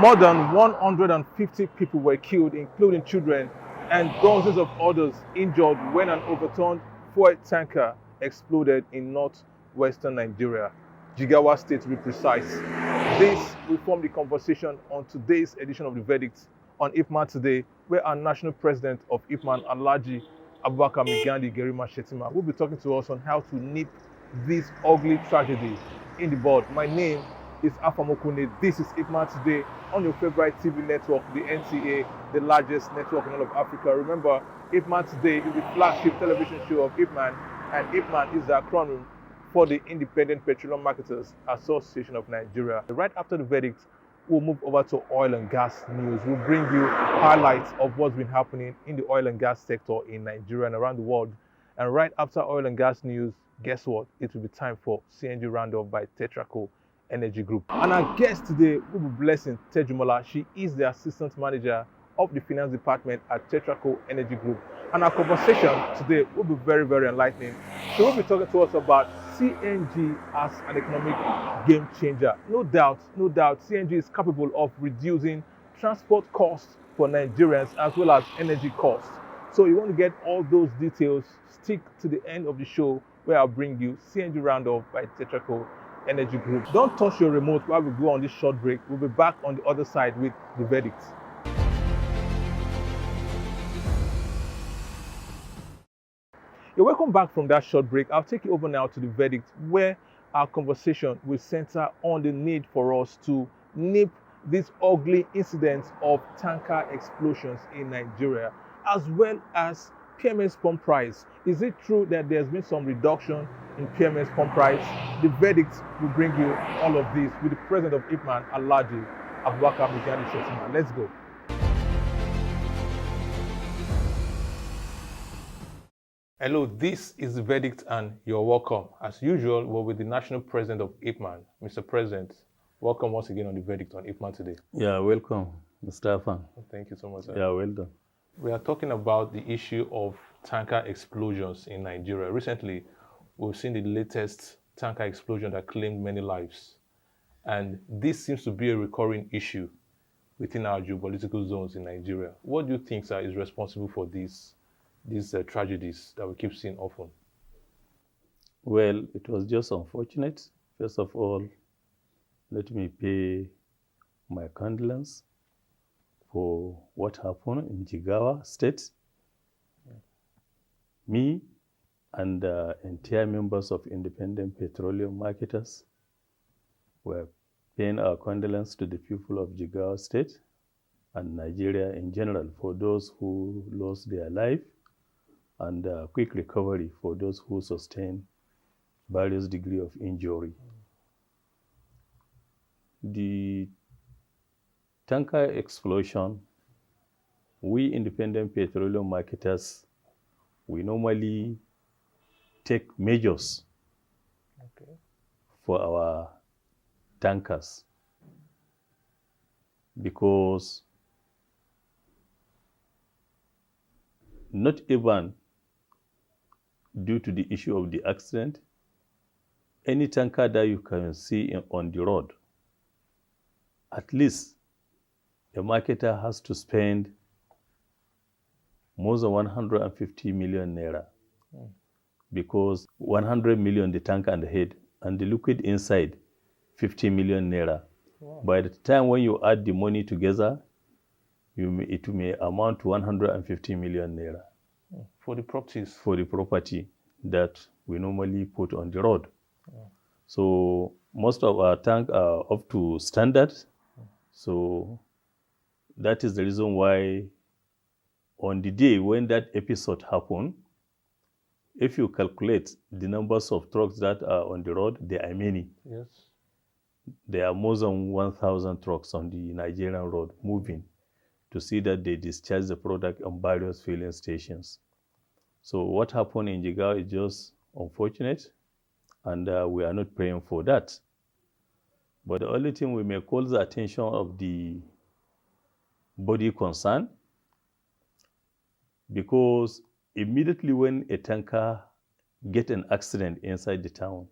More than 150 people were killed, including children, and dozens of others injured when an overturned fuel tanker exploded in northwestern Nigeria, Jigawa State to be precise. This will form the conversation on today's edition of The Verdict on Ipman Today, where our national president of Ipman, Alhaji Abubakar Migandi Gerima Shettima, will be talking to us on how to nip this ugly tragedy in the bud. My name is Afamokune. This is Ipman Today on your favorite TV network, the NTA, the largest network in all of Africa. Remember, Ipman Today is the flagship television show of Ipman, and Ipman is the acronym for the Independent Petroleum Marketers Association of Nigeria. Right after the verdict, we'll move over to oil and gas news. We'll bring you highlights of what's been happening in the oil and gas sector in Nigeria and around the world. And right after oil and gas news, guess what? It will be time for CNG Roundup by Tetracore Energy Group. And our guest today will be Blessing Tejumola. She is the assistant manager of the finance department at Tetracore Energy Group. And our conversation today will be very, very enlightening. She will be talking to us about CNG as an economic game changer. No doubt, CNG is capable of reducing transport costs for Nigerians as well as energy costs. So you want to get all those details, stick to the end of the show where I'll bring you CNG Roundup by Tetracore Energy Group. Don't touch your remote while we go on this short break. We'll be back on the other side with the verdict. You're welcome back from that short break. I'll take you over now to the verdict, where our conversation will center on the need for us to nip these ugly incidents of tanker explosions in Nigeria, as well as PMS pump price. Is it true that there's been some reduction in PMS pump price? The verdict will bring you all of this with the president of Ipman, Alhaji Abubakar Migandi Shettima. Let's go. Hello, this is the verdict and you're welcome. As usual, we're with the national president of Ipman. Mr. President, welcome once again on the verdict on Ipman today. Yeah, welcome, Mr. Afan. Thank you so much, sir. Yeah, well done. We are talking about the issue of tanker explosions in Nigeria. Recently, we've seen the latest tanker explosion that claimed many lives. And this seems to be a recurring issue within our geopolitical zones in Nigeria. What do you think, sir, is responsible for these tragedies that we keep seeing often? Well, it was just unfortunate. First of all, let me pay my condolence for what happened in Jigawa State. Me and the entire members of Independent Petroleum Marketers were paying our condolence to the people of Jigawa State and Nigeria in general for those who lost their life, and quick recovery for those who sustain various degree of injury. The tanker explosion, we independent petroleum marketers, we normally take measures for our tankers, because not even due to the issue of the accident, any tanker that you can see on the road, at least a marketer has to spend more than 150 million naira, because 100 million the tank and the head, and the liquid inside 50 million naira. Wow. By the time when you add the money together, it may amount to 150 million naira. For the properties? For the property that we normally put on the road. So most of our tanks are up to standard. So that is the reason why on the day when that episode happened, if you calculate the numbers of trucks that are on the road, there are many. Yes. There are more than 1,000 trucks on the Nigerian road moving to see that they discharge the product on various filling stations. So what happened in Jigawa is just unfortunate, and we are not praying for that. But the only thing we may call the attention of the body concerned, because immediately when a tanker gets an accident inside the town,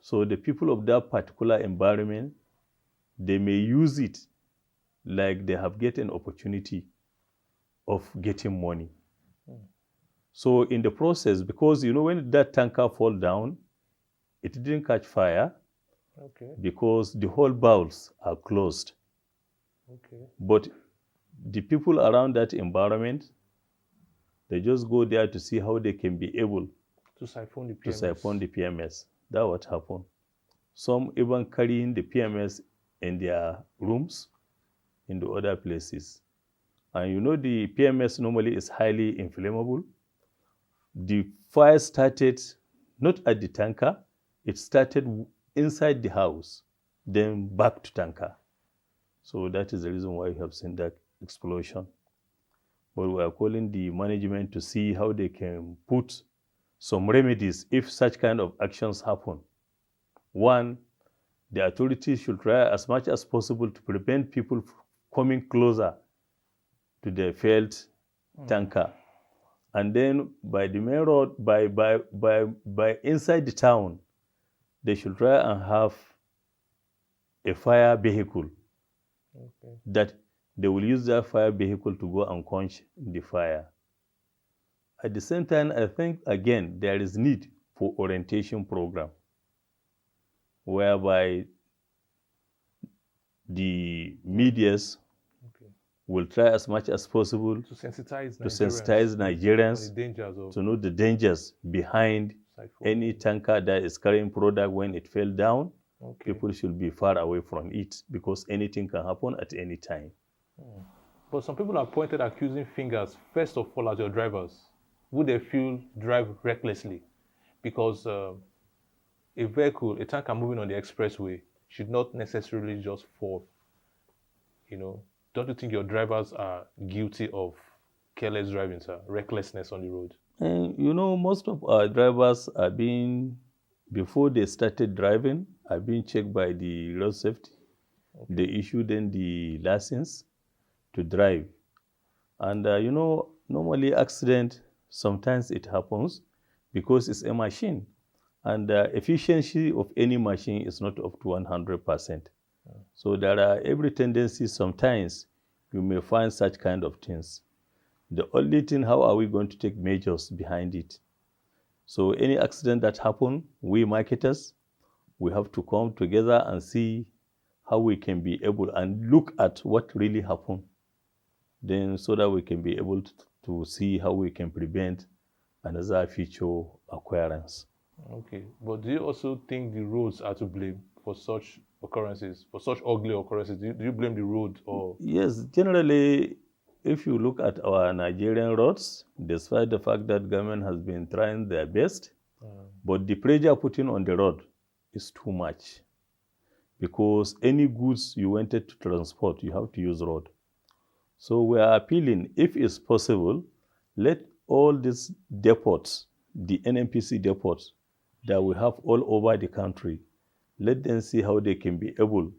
so the people of that particular environment, they may use it like they have get an opportunity of getting money. So in the process, because when that tanker fall down, it didn't catch fire because the whole valves are closed. But the people around that environment, they just go there to see how they can be able to siphon the PMS. That's what happened. Some even carrying the PMS in their rooms in the other places. And the PMS normally is highly inflammable. The fire started not at the tanker, it started inside the house, then back to tanker. So that is the reason why you have seen that explosion. But we are calling the management to see how they can put some remedies if such kind of actions happen. One, the authorities should try as much as possible to prevent people coming closer to the failed tanker. And then by the main road, by inside the town, they should try and have a fire vehicle that they will use that fire vehicle to go and quench the fire. At the same time, I think, again, there is need for orientation program whereby the medias will try as much as possible to sensitize Nigerians to know the dangers behind any tanker that is carrying product. When it fell down, people should be far away from it because anything can happen at any time. But some people have pointed accusing fingers, first of all, at your drivers, who they feel drive recklessly, because a tanker moving on the expressway should not necessarily just fall. Don't you think your drivers are guilty of careless driving, sir, recklessness on the road? And most of our drivers are before they started driving, are being checked by the road safety. They issue them the license to drive. And normally accident, sometimes it happens because it's a machine. And the efficiency of any machine is not up to 100%. So there are every tendency sometimes you may find such kind of things. The only thing, how are we going to take measures behind it? So any accident that happen, we marketers, we have to come together and see how we can be able and look at what really happened. Then so that we can be able to see how we can prevent another future occurrence. Okay, but do you also think the roads are to blame for such occurrences, for such ugly occurrences? Do you blame the road or? Yes, generally, if you look at our Nigerian roads, despite the fact that government has been trying their best, but the pressure putting on the road is too much. Because any goods you wanted to transport, you have to use road. So we are appealing, if it's possible, let all these depots, the NNPC depots that we have all over the country, let them see how they can be able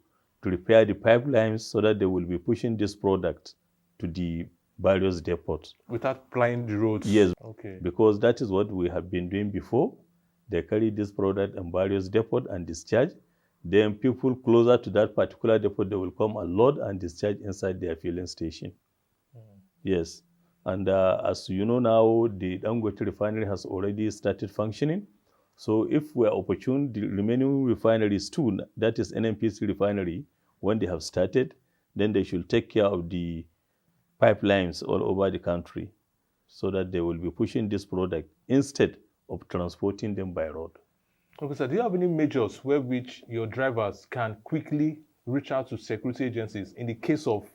to repair the pipelines so that they will be pushing this product to the various depots. Without plying the roads? Yes, okay. Because that is what we have been doing before. They carry this product in various depots and discharge. Then people closer to that particular depot, they will come and load and discharge inside their filling station. Yes. And as you know now, the Dangote refinery has already started functioning. So if we are opportune, the remaining refineries too, that is NNPC refinery, when they have started, then they should take care of the pipelines all over the country so that they will be pushing this product instead of transporting them by road. Okay, sir, do you have any measures where which your drivers can quickly reach out to security agencies in the case of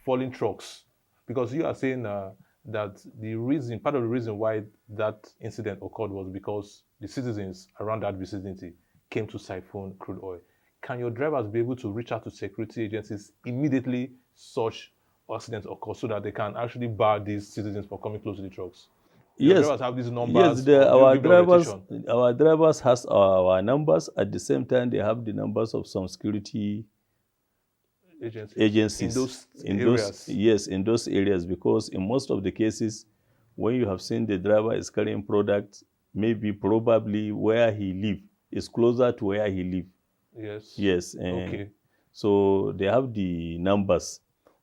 falling trucks? Because you are saying that part of the reason why that incident occurred was because the citizens around that vicinity came to siphon crude oil. Can your drivers be able to reach out to security agencies immediately such accidents occur so that they can actually bar these citizens from coming close to the trucks? Your drivers have these numbers? Yes, our drivers has our numbers. At the same time, they have the numbers of some security agencies in those areas. Yes, in those areas, because in most of the cases, when you have seen the driver is carrying products, probably where he lives is closer to where he lives. Yes. Yes. Okay. So they have the numbers.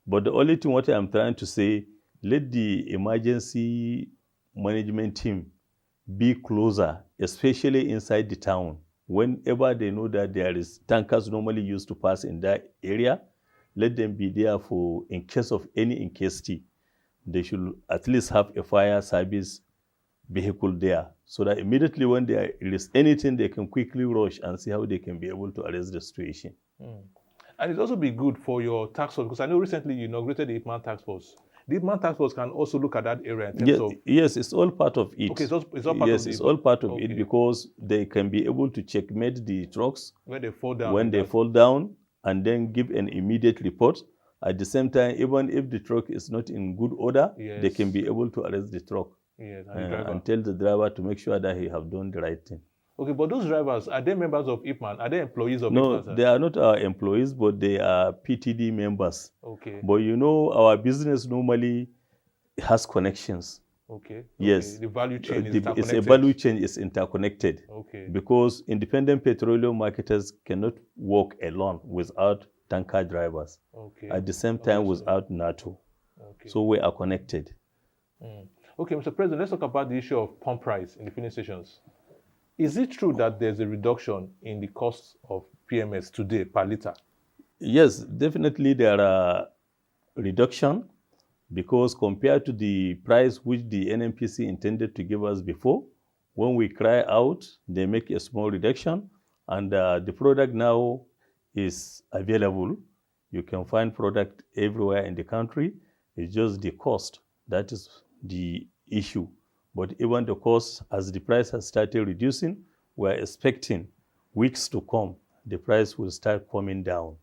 But the only thing what I'm trying to say, let the emergency management team be closer, especially inside the town. Whenever they know that there is tankers normally used to pass in that area, let them be there for, in case of any incasity, they should at least have a fire service vehicle there, so that immediately when there is anything, they can quickly rush and see how they can be able to arrest the situation. And it also be good for your task force, because I know recently you inaugurated the Ipman task force. The Ipman task force can also look at that area in terms of... Yes, it's all part of it. Okay, it's all part of Yes, it's all part of it, because they can be able to checkmate the trucks when they fall down. Fall down, and then give an immediate report. At the same time, even if the truck is not in good order, they can be able to arrest the truck. Yes, and tell the driver to make sure that he have done the right thing. Okay, but those drivers, are they members of Ipman? Are they employees of Ipman? No, they are not our employees, but they are PTD members. Okay. But you know, our business normally has connections. Okay. Yes. The value chain is interconnected. It's a value chain is interconnected. Okay. Because independent petroleum marketers cannot work alone without tanker drivers. Okay. At the same time, without NATO. Okay. So we are connected. Okay, Mr. President, let's talk about the issue of pump price in the filling stations. Is it true that there's a reduction in the cost of PMS today per liter? Yes, definitely there are reduction, because compared to the price which the NNPC intended to give us before, when we cry out, they make a small reduction, and the product now is available. You can find product everywhere in the country. It's just the cost that is the issue. But even the cost, as the price has started reducing, we're expecting weeks to come, the price will start coming down.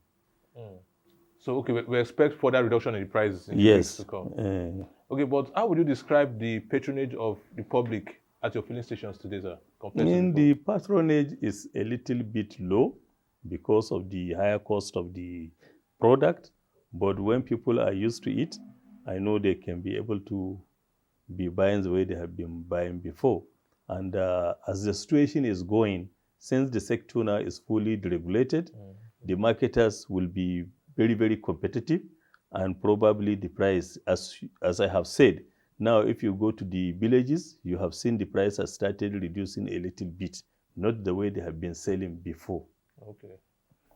So, okay, we expect further reduction in the prices in yes. weeks to come. Okay, but how would you describe the patronage of the public at your filling stations today, sir? The patronage is a little bit low because of the higher cost of the product. But when people are used to it, I know they can be able to be buying the way they have been buying before. And as the situation is going, since the sector now is fully deregulated, the marketers will be very, very competitive, and probably the price, as I have said, now if you go to the villages, you have seen the price has started reducing a little bit, not the way they have been selling before. Okay.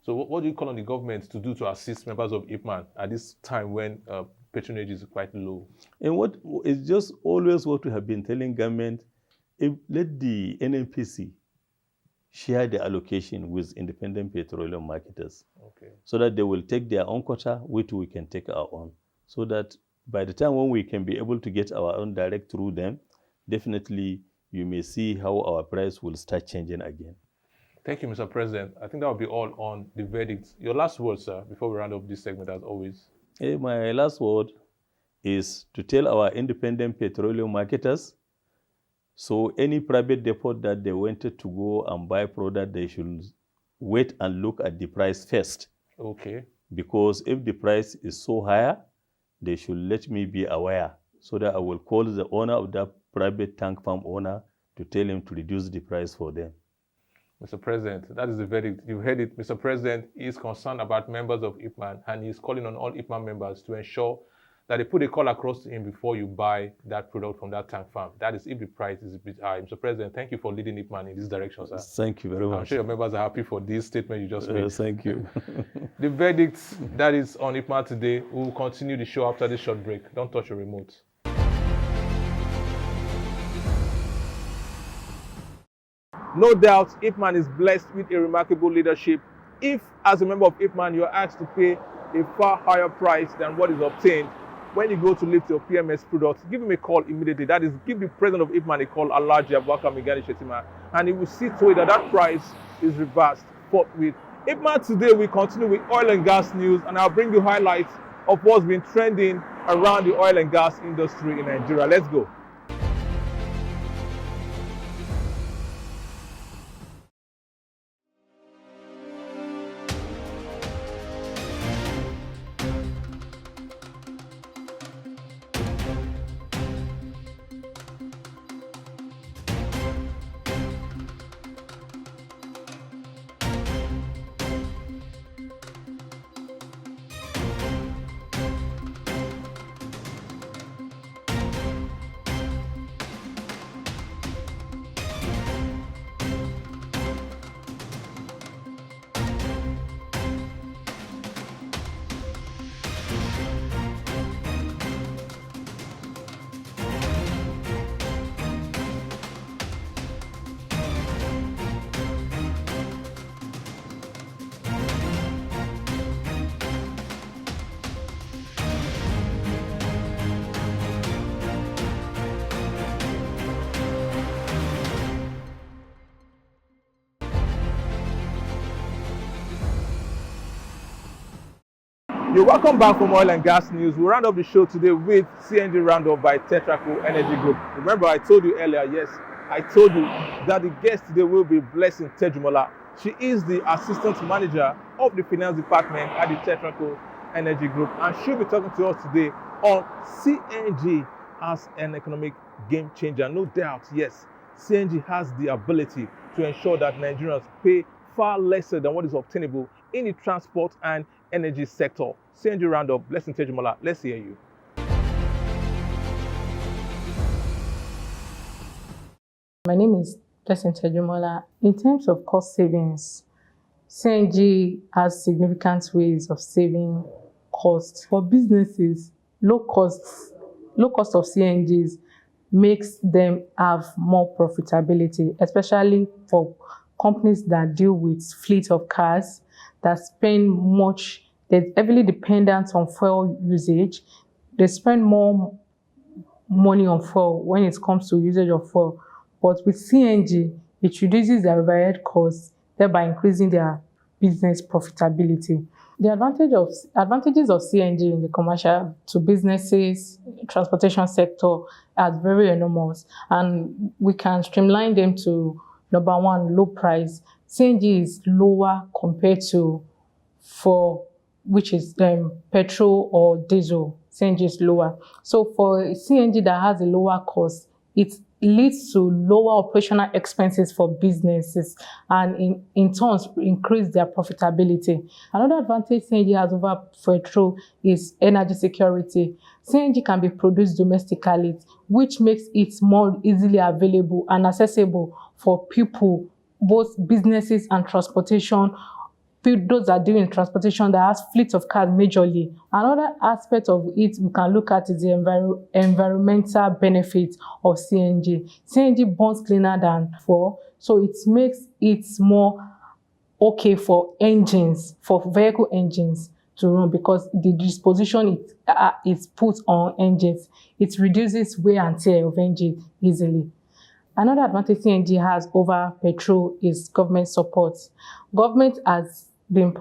So what do you call on the government to do to assist members of Ipman at this time when patronage is quite low? And what is just always what we have been telling government, let the NNPC share the allocation with independent petroleum marketers. Okay. So that they will take their own quota, which we can take our own. So that by the time when we can be able to get our own direct through them, definitely you may see how our price will start changing again. Thank you, Mr. President. I think that will be all on the verdict. Your last word, sir, before we round up this segment, as always. My last word is to tell our independent petroleum marketers, so any private depot that they wanted to go and buy product, they should wait and look at the price first. Okay. Because if the price is so higher, they should let me be aware, so that I will call the owner of that private tank farm owner to tell him to reduce the price for them. Mr. President, that is the verdict. You heard it. Mr. President is concerned about members of Ipman, and he's calling on all Ipman members to ensure that they put a call across to him before you buy that product from that tank farm. That is if the price is a bit high. Mr. President, thank you for leading Ipman in this direction, sir. Thank you very much. I'm sure your members are happy for this statement you just made. Thank you. The verdict that is on Ipman today. We will continue the show after this short break. Don't touch your remote. No doubt, Ipman is blessed with a remarkable leadership. If, as a member of Ipman, you are asked to pay a far higher price than what is obtained when you go to lift your PMS products, give him a call immediately. That is, give the president of Ipman a call, Alhaji Abubakar Migani Shettima, and he will see to it that that price is reversed forthwith. Ipman today, we continue with oil and gas news, and I'll bring you highlights of what's been trending around the oil and gas industry in Nigeria. Let's go. You're welcome back from Oil and Gas News. We'll round up the show today with CNG Roundup by Tetracore Energy Group. Remember, I told you earlier, yes, I told you that the guest today will be Blessing Tejumola. She is the Assistant Manager of the Finance Department at the Tetracore Energy Group, and she'll be talking to us today on CNG as an economic game changer. No doubt, yes, CNG has the ability to ensure that Nigerians pay far lesser than what is obtainable in the transport and energy sector. CNG Roundup, Blessing Tejumola, let's hear you. My name is Blessing Tejumola. In terms of cost savings, CNG has significant ways of saving costs. For businesses, low cost of CNGs makes them have more profitability, especially for companies that deal with fleet of cars that spend much, they're heavily dependent on fuel usage. They spend more money on fuel when it comes to usage of fuel. But with CNG, it reduces their overhead costs, thereby increasing their business profitability. The advantages of CNG in the commercial to businesses, transportation sector are very enormous, and we can streamline them to number one, low price. CNG is lower compared to which is petrol or diesel. CNG is lower. So for CNG that has a lower cost, it leads to lower operational expenses for businesses and in turn increase their profitability. Another advantage CNG has over petrol is energy security. CNG can be produced domestically, which makes it more easily available and accessible for people, both businesses and transportation, those that are doing transportation that has fleets of cars majorly. Another aspect of it we can look at is the environmental benefit of CNG. CNG burns cleaner than fuel, so it makes it more okay for engines, for vehicle engines to run, because the disposition is put on engines. It reduces wear and tear of engine easily. Another advantage CNG has over petrol is government support. Government has been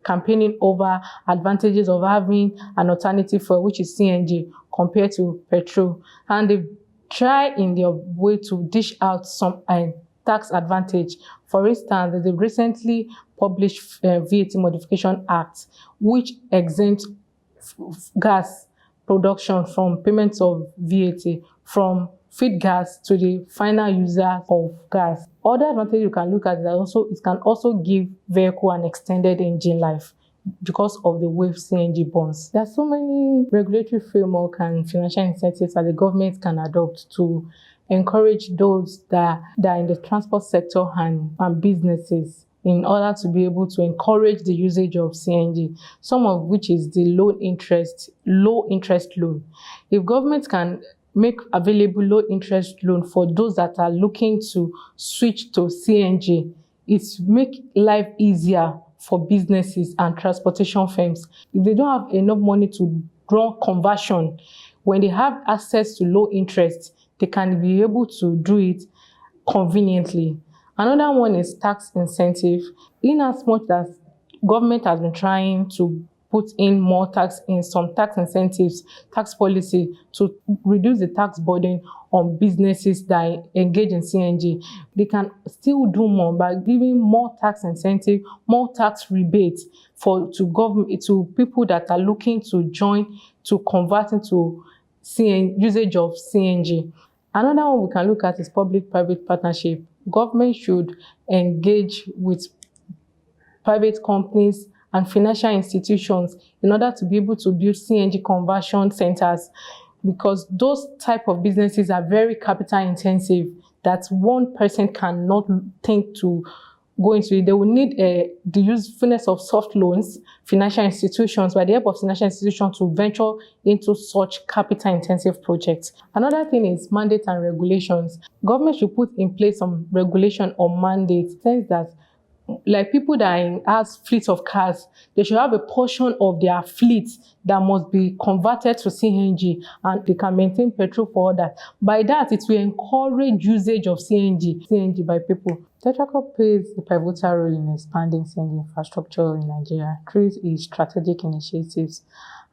campaigning over advantages of having an alternative fuel, which is CNG, compared to petrol. And they try in their way to dish out some tax advantage. For instance, they recently published VAT Modification Act, which exempts gas production from payments of VAT from feed gas to the final user of gas. Other advantage you can look at is that it can also give vehicle an extended engine life because of the way CNG burns. There are so many regulatory framework and financial incentives that the government can adopt to encourage those that are in the transport sector and businesses in order to be able to encourage the usage of CNG, some of which is the low interest loan. If government can make available low interest loan for those that are looking to switch to CNG, it make life easier for businesses and transportation firms. If they don't have enough money to run conversion, when they have access to low interest, they can be able to do it conveniently. Another one is tax incentive. In as much as government has been trying to put in more tax in some tax incentives, tax policy to reduce the tax burden on businesses that engage in CNG, they can still do more by giving more tax incentive, more tax rebates to people that are looking to join to convert into usage of CNG. Another one we can look at is public-private partnership. Government should engage with private companies and financial institutions in order to be able to build CNG conversion centers, because those type of businesses are very capital intensive that one person cannot think to go into it. They will need the usefulness of soft loans, financial institutions, by the help of financial institutions to venture into such capital intensive projects. Another thing is mandate and regulations. Government should put in place some regulation or mandate, since that like people that has fleets of cars, they should have a portion of their fleet that must be converted to CNG, and they can maintain petrol for that. By that, it will encourage usage of CNG by people. Tetracore plays a pivotal role in expanding CNG infrastructure in Nigeria through its strategic initiatives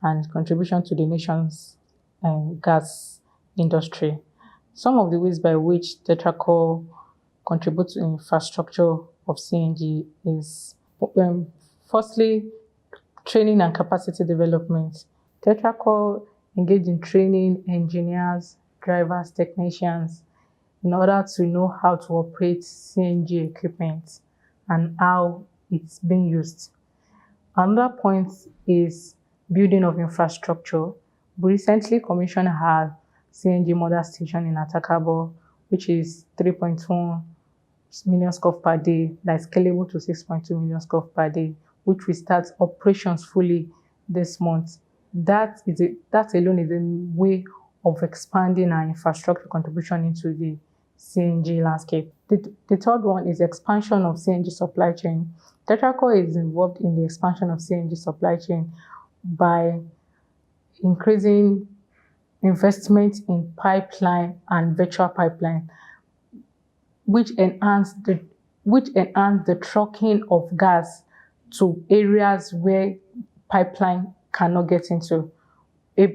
and contribution to the nation's gas industry. Some of the ways by which Tetracore contributes to the infrastructure of CNG is, firstly, training and capacity development. Tetracore engage in training engineers, drivers, technicians in order to know how to operate CNG equipment and how it's being used. Another point is building of infrastructure. We recently commissioned our CNG mother station in Atakabo, which is 3.1 million scope per day, that is scalable to 6.2 million scope per day, which will start operations fully this month. That alone is a way of expanding our infrastructure contribution into the CNG landscape. The third one is expansion of CNG supply chain. Tetracore is involved in the expansion of CNG supply chain by increasing investment in pipeline and virtual pipeline, which enhance the trucking of gas to areas where pipeline cannot get into. A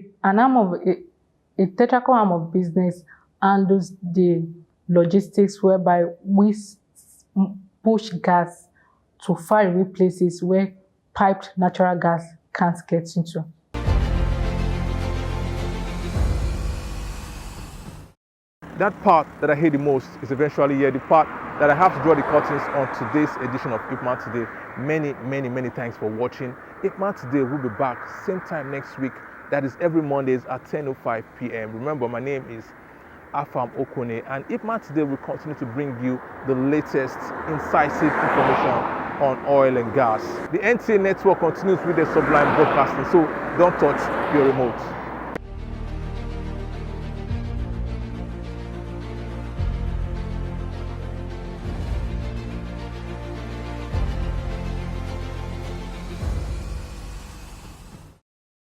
Tetracore arm of business handles the logistics whereby we push gas to faraway places where piped natural gas can't get into. That part that I hate the most is eventually here, the part that I have to draw the curtains on today's edition of Ipman Today. Many thanks for watching. Ipman Today will be back same time next week. That is every Mondays at 10:05 p.m. Remember, my name is Afam Okone, and Ipman Today will continue to bring you the latest incisive information on oil and gas. The NTA network continues with the sublime broadcasting, so don't touch your remote.